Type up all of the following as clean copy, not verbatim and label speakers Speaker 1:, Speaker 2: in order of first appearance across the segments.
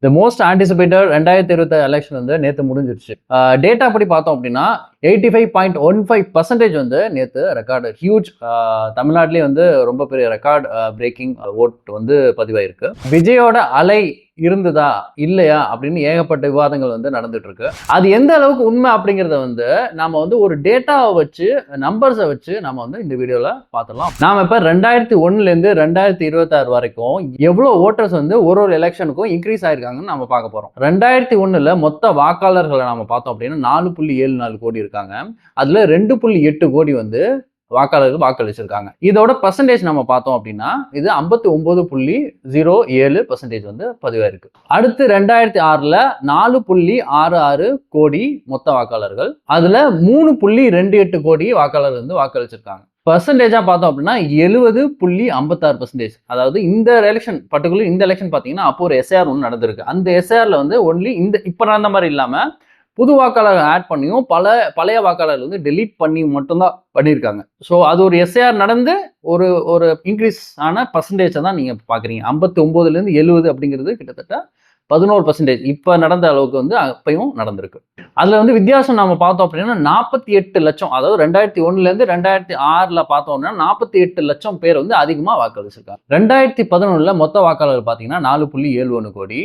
Speaker 1: The most anticipated 2026 election வந்து நேற்று முடிஞ்சிருச்சு. டேட்டா படி பார்த்தோம் அப்படின்னா 85.15% வந்து நேற்று ரெக்கார்டு ஹியூஜ். தமிழ்நாட்டிலேயே வந்து ரொம்ப பெரிய ரெக்கார்ட் பிரேக்கிங் ஓட் வந்து பதிவாயிருக்கு. விஜயோட அலை இருந்ததா இல்லையா அப்படின்னு ஏகப்பட்ட விவாதங்கள் வந்து நடந்துட்டு இருக்கு. அது எந்த அளவுக்கு உண்மை அப்படிங்கிறத வந்து நாம வந்து ஒரு டேட்டாவை வச்சு நம்பர்ஸை வச்சு நம்ம வந்து இந்த வீடியோல பார்த்துடலாம். நாம இப்ப 2001 2026 வரைக்கும் எவ்வளவு ஓட்டர்ஸ் வந்து ஒரு எலெக்ஷனுக்கும் இன்க்ரீஸ் ஆயிருக்காங்கன்னு நம்ம பார்க்க போறோம். 2001 மொத்த வாக்காளர்களை நாம பார்த்தோம் அப்படின்னா 4.74 கோடி இருக்காங்க. அதுல 2.8 கோடி வந்து வாக்காளர்கள் வாக்களிச்சிருக்காங்க. இதோட பர்சன்டேஜ் நம்ம பார்த்தோம் அப்படின்னா இது 59.07% வந்து பதிவாயிருக்கு. அடுத்து 2006 4.66 கோடி மொத்த வாக்காளர்கள், அதுல 3.28 கோடி வாக்காளர்கள் வந்து வாக்களிச்சிருக்காங்க. பர்சன்டேஜா பார்த்தோம் அப்படின்னா 70.56%. அதாவது இந்த எலெக்ஷன் பர்டிகுலர் இந்த எலெக்ஷன் பார்த்தீங்கன்னா அப்போ ஒரு எஸ்ஐஆர் ஒன்று நடந்திருக்கு. அந்த எஸ்ஐஆர்ல வந்து ஒன்லி இந்த இப்போ நடந்த மாதிரி இல்லாம புது வாக்காளர்கள் ஆட் பண்ணியும் பழைய வாக்காளர்கள் வந்து டெலீட் பண்ணி மட்டும்தான் பண்ணியிருக்காங்க. ஸோ அது ஒரு எஸ்ஐஆர் நடந்து ஒரு ஒரு இன்க்ரீஸ் ஆன பர்சன்டேஜை தான் நீங்கள் பார்க்குறீங்க. 59லேருந்து 70 அப்படிங்கிறது கிட்டத்தட்ட 11%. இப்போ நடந்த அளவுக்கு வந்து அப்பயும் நடந்திருக்கு. அதில் வந்து வித்தியாசம் நம்ம பார்த்தோம் அப்படின்னா 48 லட்சம், அதாவது 2001 2006 பார்த்தோம்னா 48 லட்சம் பேர் வந்து அதிகமாக வாக்களிச்சிருக்காங்க. 2011 மொத்த வாக்காளர்கள் பார்த்தீங்கன்னா 4.71 கோடி,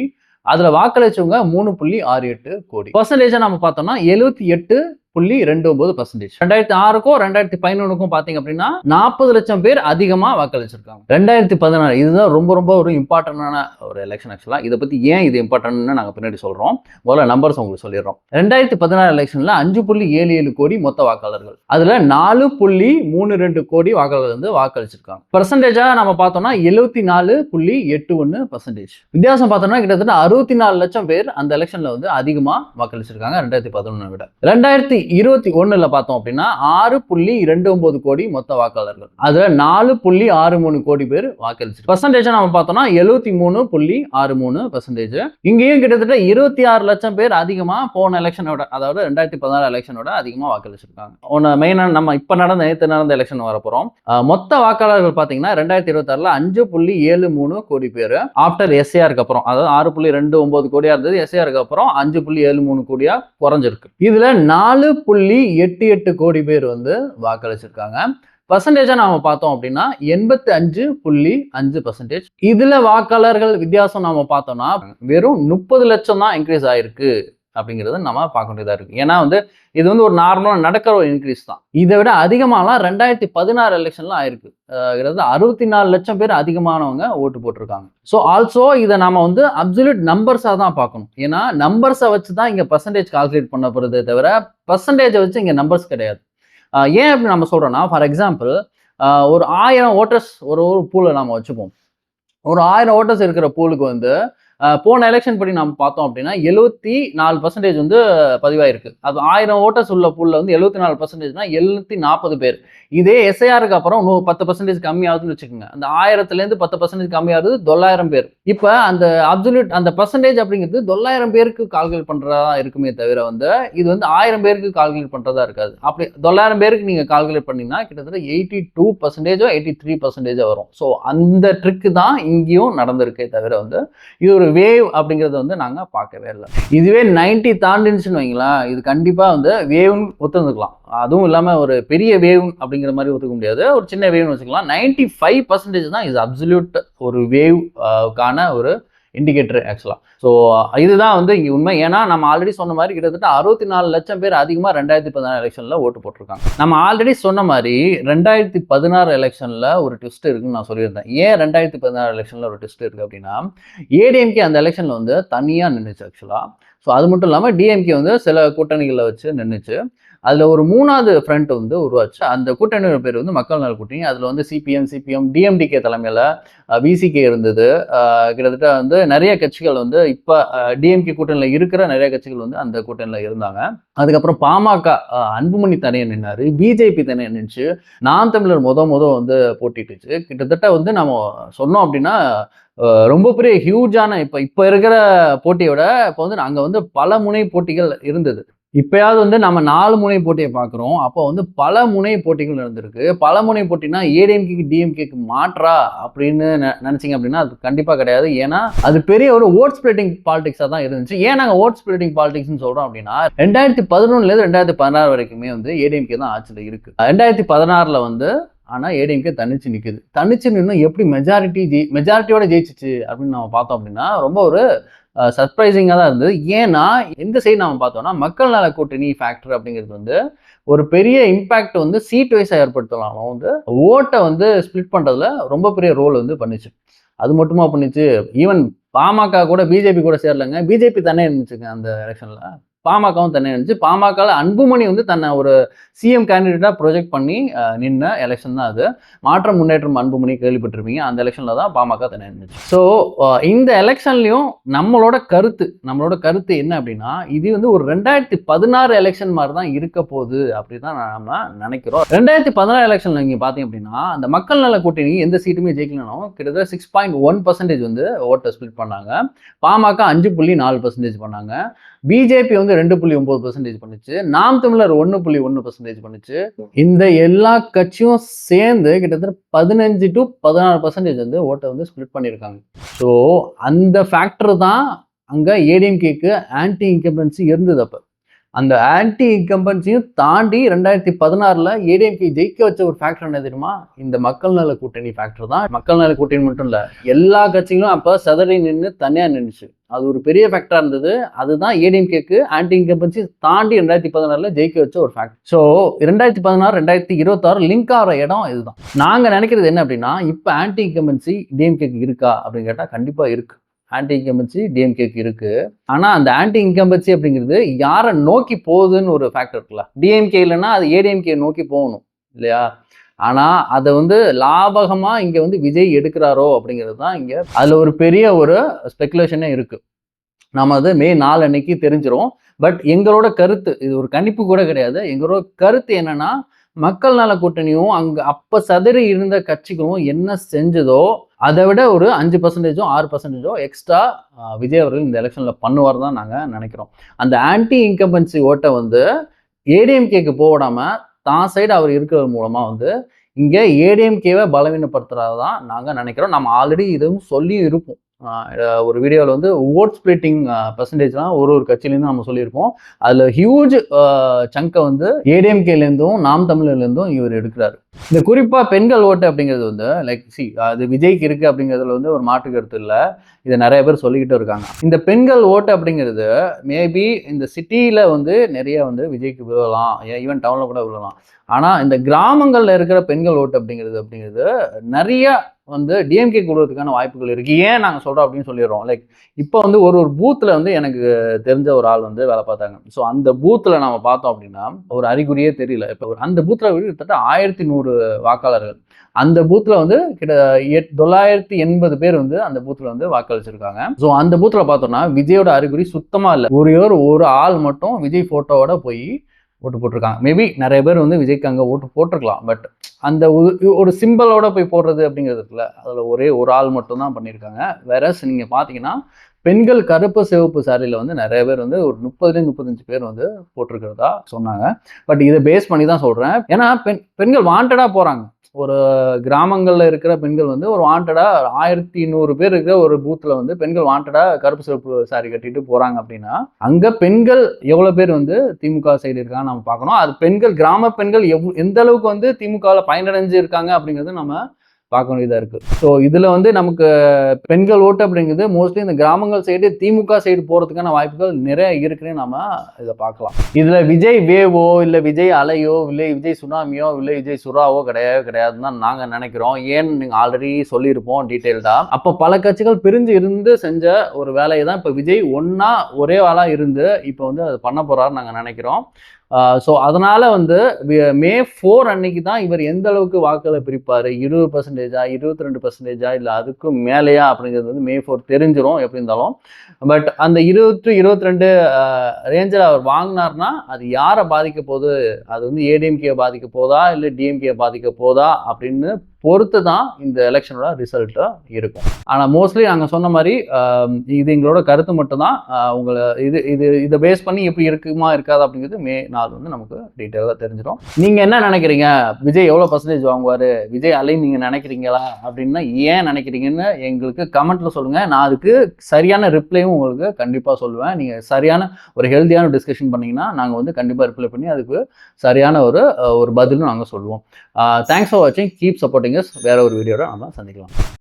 Speaker 1: அதுல வாக்களிச்சவங்க 3.68 கோடி. பர்சன்டேஜா நம்ம பார்த்தோம்னா 78.29%. 2006க்கும் 2011க்கும் பாத்தீங்க அப்படின்னா 40 லட்சம் பேர் அதிகமா வாக்களிச்சிருக்காங்க. 2016 இதுதான் ரொம்ப ரொம்ப ஒரு இம்பார்ட்டன்டான ஒரு எலெக்ஷன். ஆக்சுவலா இதை பத்தி ஏன் இது இம்பார்ட்டன்ட்னு நாங்க பின்னாடி சொல்றோம். முதல்ல நம்பர்ஸ் உங்களுக்கு சொல்லிடுறோம். 2016 எலெக்ஷன்ல 5.77 கோடி மொத்த வாக்காளர்கள், அதுல 4.32 கோடி வாக்காளர்கள் வந்து வாக்களிச்சிருக்காங்க. பர்சன்டேஜா நம்ம பார்த்தோம்னா 74.81%. வித்தியாசம் பார்த்தோம்னா கிட்டத்தட்ட 64 லட்சம் பேர் அந்த எலெக்ஷன்ல வந்து அதிகமா வாக்களிச்சிருக்காங்க 2011 விட. 2021 பார்த்தோம் அப்படின்னா 6.29 கோடி மொத்த வாக்காளர்கள், அதுல 4.63 கோடி பேர் வாக்களிச்சு. பர்சன்டேஜ் நம்ம பார்த்தோம்னா 73.63%. இங்கேயும் கிட்டத்தட்ட 26 லட்சம் பேர் அதிகமா போன எலெக்ஷனோட, அதாவது 2016 எலெக்ஷனோட அதிகமா வாக்களிச்சிருக்காங்க. மெயினா நம்ம இப்ப நேற்று நடந்த எலெக்ஷன் வரப்போறோம். மொத்த வாக்காளர்கள் பாத்தீங்கன்னா 2026 5.73 கோடி பேர் ஆஃப்டர் எஸ்ஏஆருக்கு அப்புறம், அதாவது 6.29 கோடியா இருந்தது, எஸ்ஏஆருக்கு அப்புறம் 5.73 கோடியா குறைஞ்சிருக்கு. இதுல 4.88 கோடி பேர் வந்து வாக்களிச்சிருக்காங்க. பர்சன்டேஜா நாம பார்த்தோம் அப்படின்னா 85.5%. இதுல வாக்காளர்கள் வித்தியாசம் நாம பார்த்தோம்னா வெறும் 30 லட்சம் தான் இன்க்ரீஸ் ஆயிருக்கு அப்படிங்கிறது நம்ம பார்க்க வேண்டியதா இருக்கு. ஏன்னா வந்து இது வந்து ஒரு நார்மலா நடக்கிற ஒரு இன்க்ரீஸ் தான். இதை விட அதிகமாலாம் 2016 எலெக்ஷன்ல ஆயிருக்கு. 64 லட்சம் பேர் அதிகமானவங்க ஓட்டு போட்டிருக்காங்க. ஸோ ஆல்சோ இதை நாம வந்து அப்சல்யூட் நம்பர்ஸா தான் பார்க்கணும். ஏன்னா நம்பர்ஸை வச்சு தான் இங்க பர்சன்டேஜ் கால்குலேட் பண்ண போறதே தவிர பர்சன்டேஜை வச்சு இங்க நம்பர்ஸ் கிடையாது. ஏன் அப்படி நம்ம சொல்றோம்னா, ஃபார் எக்ஸாம்பிள் ஒரு 1000 ஓட்டர்ஸ் ஒரு பூல நாம வச்சுப்போம். ஒரு 1000 ஓட்டர்ஸ் இருக்கிற பூலுக்கு வந்து போன எலெக்ஷன் படி நம்ம பார்த்தோம் அப்படின்னா 74% வந்து பதிவாயிருக்கு. அது 1000 ஓட்டர்ஸ் உள்ள பூல்ல வந்து 74%னா 740 பேர். இதே எஸ்ஐஆருக்கு அப்புறம் 10% கம்மியாகுதுன்னு வச்சுக்கோங்க. அந்த 1000லேருந்து 10% கம்மியாகுது 900 பேர். இப்போ அந்த அப்சல்யூட் அந்த பர்சன்டேஜ் அப்படிங்கிறது 900 பேருக்கு கால்குலேட் பண்றதா இருக்குமே தவிர வந்து இது வந்து 1000 பேருக்கு கால்குலேட் பண்றதா இருக்காது. அப்படி 900 பேருக்கு நீங்க கால்குலேட் பண்ணீங்கன்னா கிட்டத்தட்ட 82% 83% வரும். ஸோ அந்த ட்ரிக் தான் இங்கேயும் நடந்திருக்கே தவிர வந்து இது ஒரு வேவ் அப்படிங்கறத வந்து நாங்க பார்க்கவே இல்லை. இதுவே 90 தாண்டிச்சுன்னு வைங்களேன், இது கண்டிப்பா வந்து வேவ்னு ஒத்துக்கலாம். அதுவும் இல்லாம ஒரு பெரிய வேவ் அப்படிங்கிற மாதிரி ஒத்துக்க முடியாது, ஒரு சின்ன வேவ்னு வச்சுக்கலாம். 95% தான் இது அப்சல்யூட் ஒரு வேவ் கான ஒரு இண்டிகேட்டர் ஆக்சுவலா. ஸோ இதுதான் வந்து இங்க உண்மை. ஏன்னா நம்ம ஆல்ரெடி சொன்ன மாதிரி கிட்டத்தட்ட 64 லட்சம் பேர் அதிகமா 2016 எலெக்ஷன்ல ஓட்டு போட்டிருக்காங்க. நம்ம ஆல்ரெடி சொன்ன மாதிரி 2016 எலெக்ஷன்ல ஒரு ட்விஸ்ட் இருக்குன்னு நான் சொல்லியிருந்தேன். ஏன் 2016 எலெக்ஷன்ல ஒரு ட்விஸ்ட் இருக்கு அப்படின்னா, ஏடிஎம்கே அந்த எலெக்ஷன்ல வந்து தனியா நின்றுச்சு ஆக்சுவலா. ஸோ அது மட்டும் இல்லாம டிஎம்கே வந்து சில கூட்டணிகளை வச்சு நின்றுச்சு. அதுல ஒரு 3வது ஃப்ரண்ட் வந்து உருவாச்சு. அந்த கூட்டணியோட பேர் வந்து மக்கள் நல கூட்டணி. அதுல வந்து சிபிஎம் டிஎம்டிகே தலைமையில விசிகே இருந்தது. கிட்டத்தட்ட வந்து நிறைய கட்சிகள் வந்து இப்ப டிஎம்கே கூட்டணியில இருக்கிற நிறைய கட்சிகள் வந்து அந்த கூட்டணியில இருந்தாங்க. அதுக்கப்புறம் பாமக அன்புமணி தனியா நின்னாரு, பிஜேபி தனியா நின்றுச்சு, நாம் தமிழர் முத வந்து போட்டிட்டுச்சு. கிட்டத்தட்ட வந்து நம்ம சொன்னோம் அப்படின்னா ரொம்ப பெரிய ஹியூஜான இப்ப இருக்கிற போட்டியோட இப்போ வந்து அங்க வந்து பல முனை போட்டிகள் இருந்தது. இப்பயாவது வந்து நம்ம 4 முனை போட்டியை பார்க்குறோம். அப்போ வந்து பல முனை போட்டிகள் நடந்திருக்கு. பல முனை போட்டினா ஏடிஎம்கேக்கு, டிஎம்கேக்கு மாற்றா அப்படின்னு நினைச்சீங்க அப்படின்னா அது கண்டிப்பா கிடையாது. ஏன்னா அது பெரிய ஒரு ஓட் ஸ்பிளிட்டிங் பாலிடிக்ஸா தான் இருந்துச்சு. ஏன் நாங்க ஓட் ஸ்பிளிட்டிங் பாலிடிக்ஸ்னு சொல்றோம் அப்படின்னா 2011ல இருந்து 2016 வரைக்குமே வந்து ஏடிஎம்கே தான் ஆட்சியில் இருக்கு. 2016ல வந்து ஆனா ஏடிஎம்கே தனிச்சு நிக்குது. தனிச்சு நின்று எப்படி மெஜாரிட்டியோட ஜெயிச்சிச்சு அப்படின்னு நம்ம பார்த்தோம் அப்படின்னா ரொம்ப ஒரு சர்ப்ரைசிங்காக தான் இருந்தது. ஏன்னா இந்த சைடு நம்ம பார்த்தோம்னா மக்கள் நல கூட்டணி ஃபேக்டர் அப்படிங்கிறது வந்து ஒரு பெரிய இம்பாக்ட் வந்து சீட் வைஸாக ஏற்படுத்தலாம் வந்து ஓட்டை வந்து ஸ்பிளிட் பண்ணுறதுல ரொம்ப பெரிய ரோல் வந்து பண்ணிச்சு. அது மட்டுமா பண்ணிச்சு, ஈவன் பாமக கூட பிஜேபி கூட சேரலைங்க. பிஜேபி தானே இருந்துச்சுங்க அந்த எலெக்ஷனில். பாமகவும் தன்னை இருந்துச்சு. பாமகவில் அன்புமணி வந்து தன்னை ஒரு சிஎம் கேண்டிடேட்டாக ப்ரொஜெக்ட் பண்ணி நின்ன எலெக்ஷன் தான் அது. மாற்றம் முன்னேற்றம் அன்புமணி கேள்விப்பட்டிருப்பீங்க. அந்த எலெக்ஷனில் தான் பாமக தன்னை இருந்துச்சு. ஸோ இந்த எலெக்ஷன்லையும் நம்மளோட கருத்து என்ன அப்படின்னா இது வந்து ஒரு 2016 எலெக்ஷன் மாதிரி தான் இருக்க போகுது அப்படி தான் நம்ம நினைக்கிறோம். 2016 எலெக்ஷனில் நீங்கள் பார்த்தீங்க அப்படின்னா அந்த மக்கள் நல கூட்டணி எந்த சீட்டுமே ஜெயிக்கலனாலும் கிட்டத்தட்ட 6.1% வந்து ஓட்டை ஸ்பிளிட் பண்ணாங்க. பாமக 5.4% பண்ணாங்க. பிஜேபி வந்து 2.9% பண்ணுச்சு. நாம் தமிழர் 1.1% பண்ணுச்சு. இந்த எல்லா கட்சியும் சேர்ந்து கிட்டத்தட்ட 15 to 16% வந்து ஓட்டை வந்து ஸ்பிளிட் பண்ணியிருக்காங்க. ஸோ அந்த ஃபேக்டர் தான் அங்க ஏடிஎம்கேக்கு ஆன்டி இன்கம்பன்சி இருந்தது. அப்ப அந்த ஆன்டி இன்கம்பன்சியும் தாண்டி 2016ல ஏடிஎம்கே ஜெயிக்க வச்ச ஒரு ஃபேக்டர் என்ன தெரியுமா? இந்த மக்கள் நல கூட்டணி ஃபேக்டர் தான். மக்கள் நல கூட்டணி மட்டும் இல்ல, எல்லா கட்சிகளும் அப்ப சதறி நின்று தனியா நின்றுச்சு. அது ஒரு பெரிய ஃபேக்டரா இருந்தது. அதுதான் ஏடிஎம்கேக்கு ஆன்டி இன்கம்பன்சி தாண்டி 2016ல ஜெயிக்க வச்ச ஒரு ஃபேக்டர். ஸோ 2016 2026 லிங்க் ஆகிற இடம் இதுதான். நாங்க நினைக்கிறது என்ன அப்படின்னா இப்ப ஆன்டி இன்கம்பன்சி டிஎம்கேக்கு இருக்கா அப்படின்னு கேட்டா கண்டிப்பா இருக்கு. ஆன்டி இன்கம்பன்சி டிஎம்கேக்கு இருக்கு. ஆனா அந்த ஆன்டி இன்கம்பன்சி அப்படிங்கிறது யாரை நோக்கி போகுதுன்னு ஒரு ஃபேக்டர் இருக்குல்ல. டிஎம்கே இல்லைன்னா அது ஏடிஎம்கே நோக்கி போகணும் இல்லையா? ஆனா அதை வந்து லாபகமா இங்க வந்து விஜய் எடுக்கிறாரோ அப்படிங்கிறது தான் இங்க அதுல ஒரு பெரிய ஒரு ஸ்பெகுலேஷனே இருக்கு. நம்ம அது மே 4 அன்னைக்கு தெரிஞ்சிரும். பட் எங்களோட கருத்து, இது ஒரு கணிப்பு கூட கிடையாது, எங்களோட கருத்து என்னன்னா மக்கள் நல கூட்டணியும் அங்க அப்ப சதறி இருந்த கட்சிகளும் என்ன செஞ்சதோ அதை விட ஒரு 5% 6% எக்ஸ்ட்ரா விஜய் அவர்கள் இந்த எலெக்ஷன்ல பண்ணுவார் தான் நாங்க நினைக்கிறோம். அந்த ஆன்டி இன்கம்பன்சி ஓட்டை வந்து ஏடிஎம்கேக்கு போடாம தான் சைடு அவர் இருக்கிறது மூலமா வந்து இங்க ஏடிஎம்கேவை பலவீனப்படுத்துறதான் நாங்க நினைக்கிறோம். நம்ம ஆல்ரெடி இதுவும் சொல்லியும் இருப்போம். ஒரு வீடியோவில் வந்து ஓட் ஸ்பிளிட்டிங் பர்சன்டேஜ்லாம் ஒரு கட்சியிலேருந்து நம்ம சொல்லியிருப்போம். அதில் ஹியூஜ் சங்கை வந்து ஏடிஎம்கேலேருந்தும் நாம் தமிழர்லேருந்தும் இவர் எடுக்கிறாரு. இந்த குறிப்பாக பெண்கள் ஓட்டு அப்படிங்கிறது வந்து அது விஜய்க்கு இருக்குது அப்படிங்கிறதுல வந்து ஒரு மாற்று கருத்து இல்லை. இதை நிறைய பேர் சொல்லிக்கிட்டு இருக்காங்க. இந்த பெண்கள் ஓட்டு அப்படிங்கிறது மேபி இந்த சிட்டியில் வந்து நிறைய வந்து விஜய்க்கு விழலாம், ஈவன் டவுனில் கூட விழலாம். ஆனால் இந்த கிராமங்களில் இருக்கிற பெண்கள் ஓட்டு அப்படிங்கிறது நிறைய வந்து டிஎம்கே கொடுறதுக்கான வாய்ப்புகள் இருக்கு. ஏன் நாங்கள் சொல்றோம் அப்படின்னு சொல்லிடுறோம். இப்போ வந்து ஒரு பூத்துல வந்து எனக்கு தெரிஞ்ச ஒரு ஆள் வந்து வேலை பார்த்தாங்க. ஸோ அந்த பூத்துல நம்ம பார்த்தோம் அப்படின்னா ஒரு அறிகுறியே தெரியல. இப்போ அந்த பூத்துல கிட்டத்தட்ட 1100 வாக்காளர்கள். அந்த பூத்துல வந்து கிட்ட 980 பேர் வந்து அந்த பூத்துல வந்து வாக்களிச்சிருக்காங்க. ஸோ அந்த பூத்துல பார்த்தோம்னா விஜயோட அறிகுறி சுத்தமா இல்லை. ஒரு ஆள் மட்டும் விஜய் போட்டோவோட போய் ஓட்டு போட்டிருக்காங்க. மேபி நிறைய பேர் வந்து விஜய்க்கு அங்கே ஓட்டு போட்டிருக்கலாம். பட் அந்த ஒரு சிம்பிளோட போய் போடுறது அப்படிங்கிறது இருக்குல்ல, அதில் ஒரே ஒரு ஆள் மட்டும் தான் பண்ணியிருக்காங்க. வேற நீங்கள் பார்த்தீங்கன்னா பெண்கள் கருப்பு சிவப்பு சாரியில் வந்து நிறைய பேர் வந்து ஒரு 30-35 பேர் வந்து போட்டிருக்கிறதா சொன்னாங்க. பட் இதை பேஸ் பண்ணி தான் சொல்கிறேன். ஏன்னா பெண்கள் வாண்டடாக போகிறாங்க. ஒரு கிராமங்களில் இருக்கிற பெண்கள் வந்து ஒரு வாண்டடாக 1100 பேர் இருக்கிற ஒரு பூத்தில் வந்து பெண்கள் வாண்டடாக கருப்பு சிவப்பு சாரி கட்டிட்டு போகிறாங்க அப்படின்னா அங்கே பெண்கள் எவ்வளோ பேர் வந்து திமுக சைடு இருக்காங்க நம்ம பார்க்கணும். அது பெண்கள் கிராம பெண்கள் எந்த அளவுக்கு வந்து திமுகவில் பயனடைஞ்சு இருக்காங்க அப்படிங்கிறது நம்ம பார்க்க வேண்டியதாக இருக்குது. ஸோ இதில் வந்து நமக்கு பெண்கள் ஓட்டு அப்படிங்கிறது மோஸ்ட்லி இந்த கிராமங்கள் சைடு திமுக சைடு போகிறதுக்கான வாய்ப்புகள் நிறைய இருக்குன்னு நம்ம இதை பார்க்கலாம். இதில் விஜய் வேவோ இல்லை விஜய் அலையோ இல்லை விஜய் சுனாமியோ இல்லை விஜய் சுறாவோ கிடையாதுன்னு தான் நாங்கள் நினைக்கிறோம். ஏன்னு நீங்கள் ஆல்ரெடி சொல்லியிருப்போம் டீட்டெயில்டாக. அப்போ பல கட்சிகள் பிரிஞ்சு இருந்து செஞ்ச ஒரு வேலையை தான் இப்போ விஜய் ஒன்றா ஒரே ஆளாக இருந்து இப்போ வந்து அது பண்ண போகிறாருன்னு நாங்கள் நினைக்கிறோம். ஸோ அதனால வந்து மே 4 அன்னைக்கு தான் இவர் எந்த அளவுக்கு வாக்குகளை பிரிப்பார், 20%, 22%, இல்லை அதுக்கும் மேலேயா அப்படிங்கிறது வந்து மே 4 தெரிஞ்சிடும் எப்படி இருந்தாலும். பட் அந்த 22 ரேஞ்சில் அவர் வாங்கினார்னா அது யாரை பாதிக்க போகுது, அது வந்து ஏடிஎம்கே பாதிக்க போதா இல்லை டிஎம்கே பாதிக்க போதா அப்படின்னு பொறுத்து தான் இந்த எலெக்ஷனோட ரிசல்ட்டு இருக்கும். ஆனால் மோஸ்ட்லி நாங்கள் சொன்ன மாதிரி இது எங்களோட கருத்து மட்டும்தான். உங்களை இதை பேஸ் பண்ணி எப்படி இருக்குமா இருக்காது அப்படிங்கிறது மே 4 வந்து நமக்கு டீட்டெயிலாக தெரிஞ்சிடும். நீங்கள் என்ன நினைக்கிறீங்க, விஜய் எவ்வளோ பர்சன்டேஜ் வாங்குவார், விஜய் அலைன்னு நீங்கள் நினைக்கிறீங்களா அப்படின்னா ஏன் நினைக்கிறீங்கன்னு எங்களுக்கு கமெண்ட்டில் சொல்லுங்கள். நான் அதுக்கு சரியான ரிப்ளையும் உங்களுக்கு கண்டிப்பாக சொல்லுவேன். நீங்கள் சரியான ஒரு ஹெல்த்தியான டிஸ்கஷன் பண்ணிங்கன்னா நாங்கள் வந்து கண்டிப்பாக ரிப்ளை பண்ணி அதுக்கு சரியான ஒரு பதிலும் நாங்கள் சொல்லுவோம். தேங்க்ஸ் ஃபார் வாட்சிங். Keep supporting us. வேற ஒரு வீடியோட நம்ம சந்திக்கலாம்.